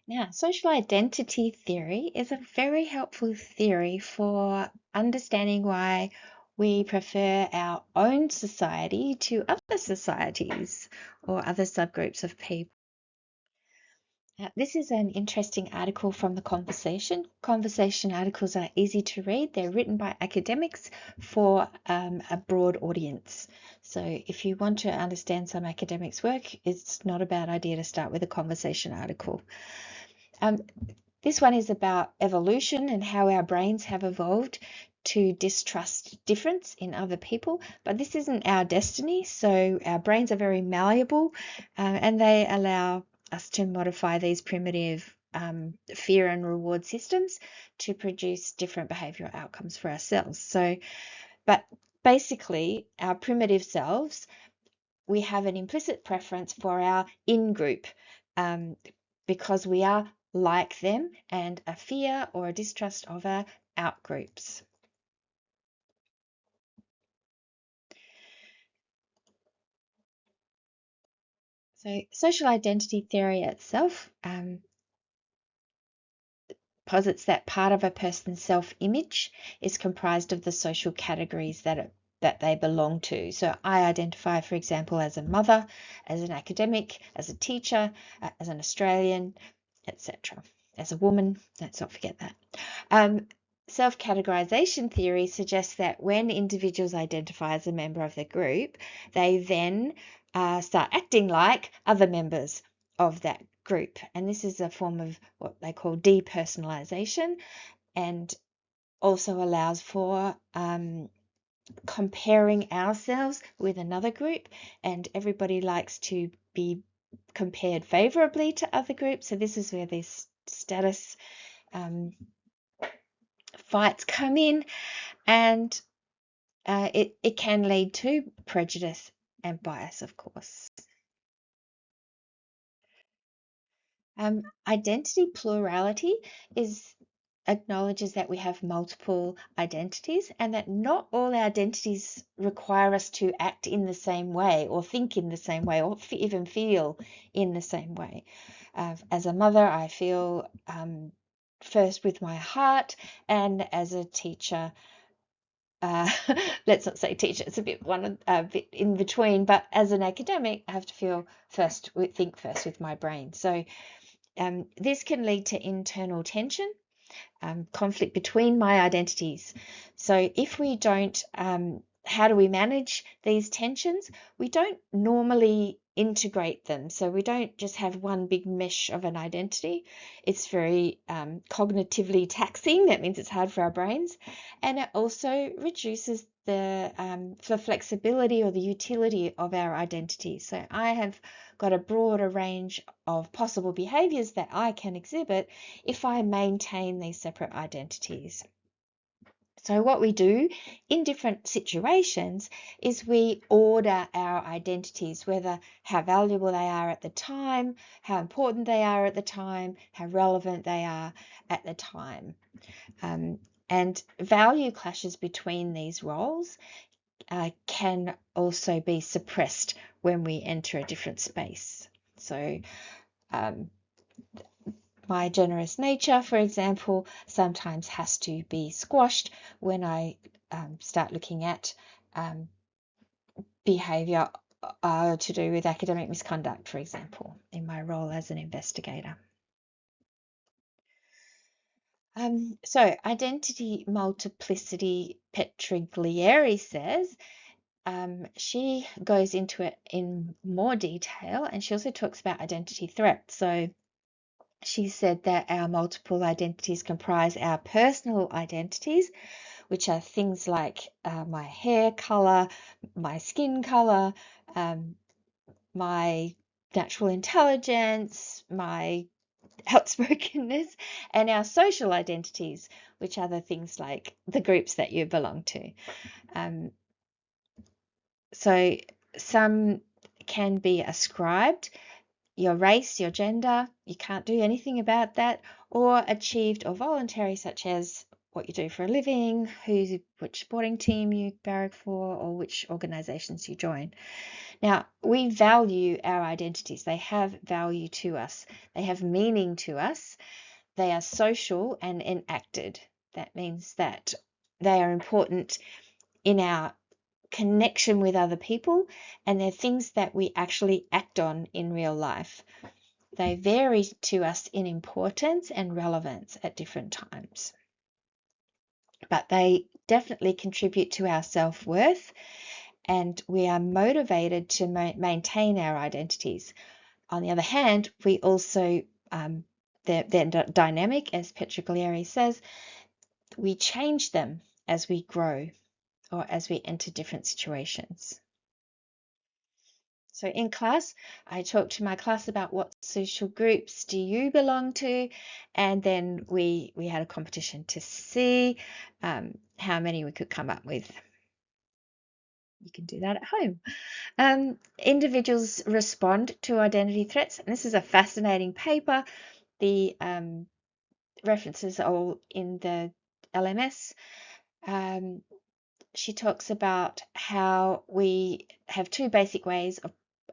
Now, social identity theory is a very helpful theory for understanding why we prefer our own society to other societies or other subgroups of people. This is an interesting article from The Conversation. Conversation articles are easy to read. They're written by academics for a broad audience. So if you want to understand some academics' work, it's not a bad idea to start with a conversation article. This one is about evolution and how our brains have evolved to distrust difference in other people, but this isn't our destiny. So our brains are very malleable, and they allow us to modify these primitive fear and reward systems to produce different behavioral outcomes for ourselves. So, but basically, our primitive selves, we have an implicit preference for our in-group because we are like them, and a fear or a distrust of our out-groups. So social identity theory itself posits that part of a person's self-image is comprised of the social categories that they belong to. So I identify, for example, as a mother, as an academic, as a teacher, as an Australian, etc. As a woman, let's not forget that. Self-categorization theory suggests that when individuals identify as a member of the group, they then start acting like other members of that group. And this is a form of what they call depersonalization, and also allows for comparing ourselves with another group, and everybody likes to be compared favorably to other groups. So this is where this status fights come in, and it can lead to prejudice and bias, of course. Identity plurality acknowledges that we have multiple identities and that not all identities require us to act in the same way or think in the same way or even feel in the same way. As a mother, I feel first with my heart, and as a teacher, let's not say teacher, it's a bit in between, but as an academic, I have to think first with my brain. So this can lead to internal tension, conflict between my identities. So if we don't, how do we manage these tensions? We don't normally integrate them. So we don't just have one big mesh of an identity. It's very cognitively taxing. That means it's hard for our brains. And it also reduces the flexibility or the utility of our identity. So I have got a broader range of possible behaviors that I can exhibit if I maintain these separate identities. So what we do in different situations is we order our identities, whether how valuable they are at the time, how important they are at the time, how relevant they are at the time. And value clashes between these roles can also be suppressed when we enter a different space. So my generous nature, for example, sometimes has to be squashed when I start looking at behaviour to do with academic misconduct, for example, in my role as an investigator. So identity multiplicity, Petriglieri says, she goes into it in more detail, and she also talks about identity threats. So she said that our multiple identities comprise our personal identities, which are things like my hair color, my skin color, my natural intelligence, my outspokenness, and our social identities, which are the things like the groups that you belong to. So some can be ascribed, your race, your gender, you can't do anything about that, or achieved or voluntary, such as what you do for a living, which sporting team you barrack for, or which organisations you join. Now, we value our identities. They have value to us. They have meaning to us. They are social and enacted. That means that they are important in our connection with other people, and they're things that we actually act on in real life. They vary to us in importance and relevance at different times, but they definitely contribute to our self-worth, and we are motivated to maintain our identities. On the other hand, we also, they're dynamic, as Petroglieri says. We change them as we grow or as we enter different situations. So in class, I talked to my class about what social groups do you belong to, and then we had a competition to see how many we could come up with. You can do that at home. Individuals respond to identity threats, and this is a fascinating paper. The references are all in the LMS. She talks about how we have two basic ways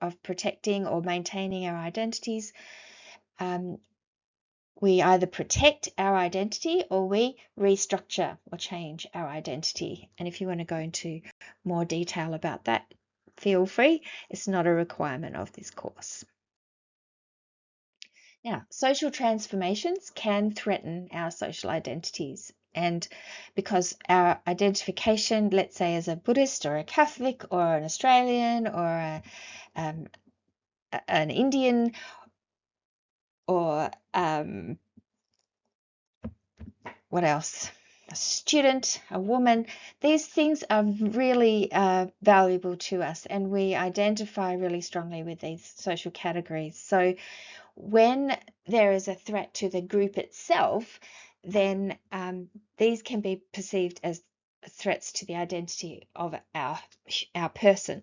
of protecting or maintaining our identities. We either protect our identity or we restructure or change our identity. And if you want to go into more detail about that, feel free. It's not a requirement of this course. Now, social transformations can threaten our social identities. And because our identification, let's say as a Buddhist or a Catholic or an Australian or an Indian or what else? A student, a woman, these things are really valuable to us, and we identify really strongly with these social categories. So when there is a threat to the group itself, then these can be perceived as threats to the identity of our person.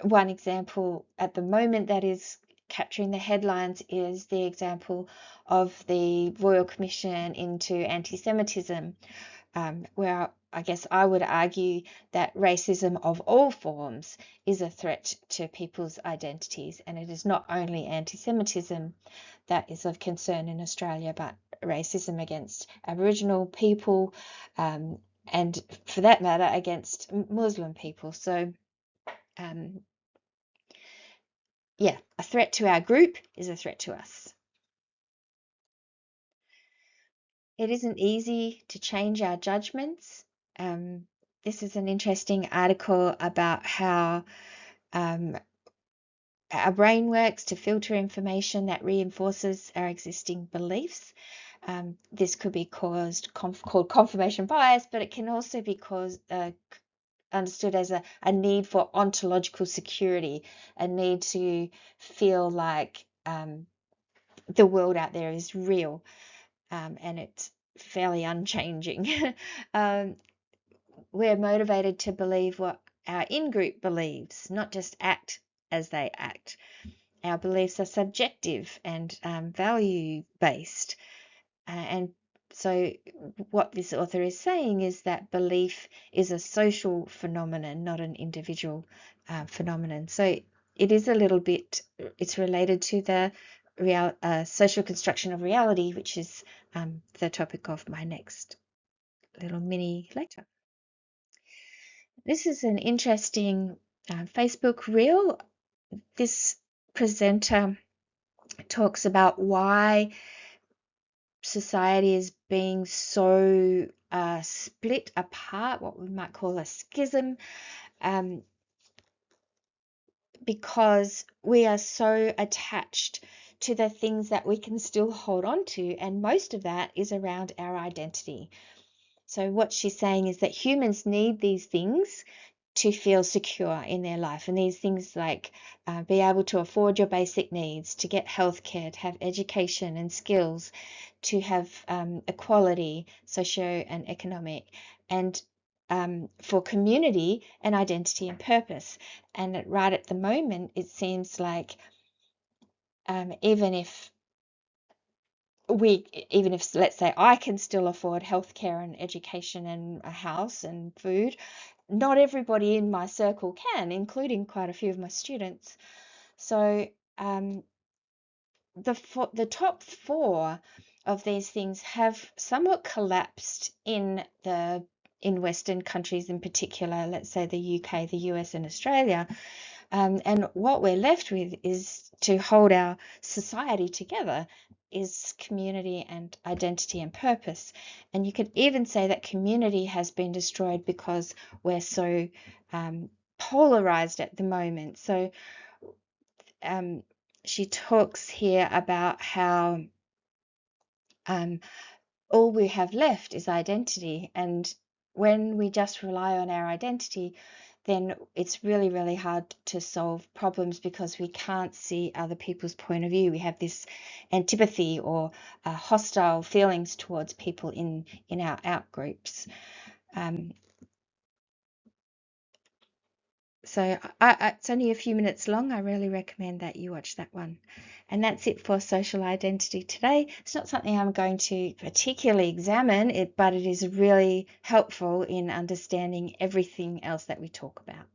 One example at the moment that is capturing the headlines is the example of the Royal Commission into anti-Semitism, where I guess I would argue that racism of all forms is a threat to people's identities, and it is not only anti-Semitism that is of concern in Australia, but racism against Aboriginal people, and for that matter, against Muslim people. So yeah, a threat to our group is a threat to us. It isn't easy to change our judgments. This is an interesting article about how our brain works to filter information that reinforces our existing beliefs. This could be called confirmation bias, but it can also be understood as a need for ontological security, a need to feel like the world out there is real, and it's fairly unchanging. We're motivated to believe what our in-group believes, not just act as they act. Our beliefs are subjective and value-based. And so what this author is saying is that belief is a social phenomenon, not an individual phenomenon. So it is a little bit, it's related to the social construction of reality, which is the topic of my next little mini lecture. This is an interesting Facebook reel. This presenter talks about why society is being so split apart, what we might call a schism, because we are so attached to the things that we can still hold on to, and most of that is around our identity. So what she's saying is that humans need these things to feel secure in their life, and these things like be able to afford your basic needs, to get healthcare, to have education and skills, to have equality, socio and economic, and for community and identity and purpose. And right at the moment, it seems like even if let's say I can still afford healthcare and education and a house and food, not everybody in my circle can, including quite a few of my students. So the top four of these things have somewhat collapsed in Western countries in particular, let's say the UK, the US, and Australia. And what we're left with is to hold our society together is community and identity and purpose. And you could even say that community has been destroyed because we're so polarized at the moment. So she talks here about how all we have left is identity. And when we just rely on our identity, then it's really, really hard to solve problems because we can't see other people's point of view. We have this antipathy or hostile feelings towards people in our out groups. So it's only a few minutes long. I really recommend that you watch that one. And that's it for social identity today. It's not something I'm going to particularly examine, but it is really helpful in understanding everything else that we talk about.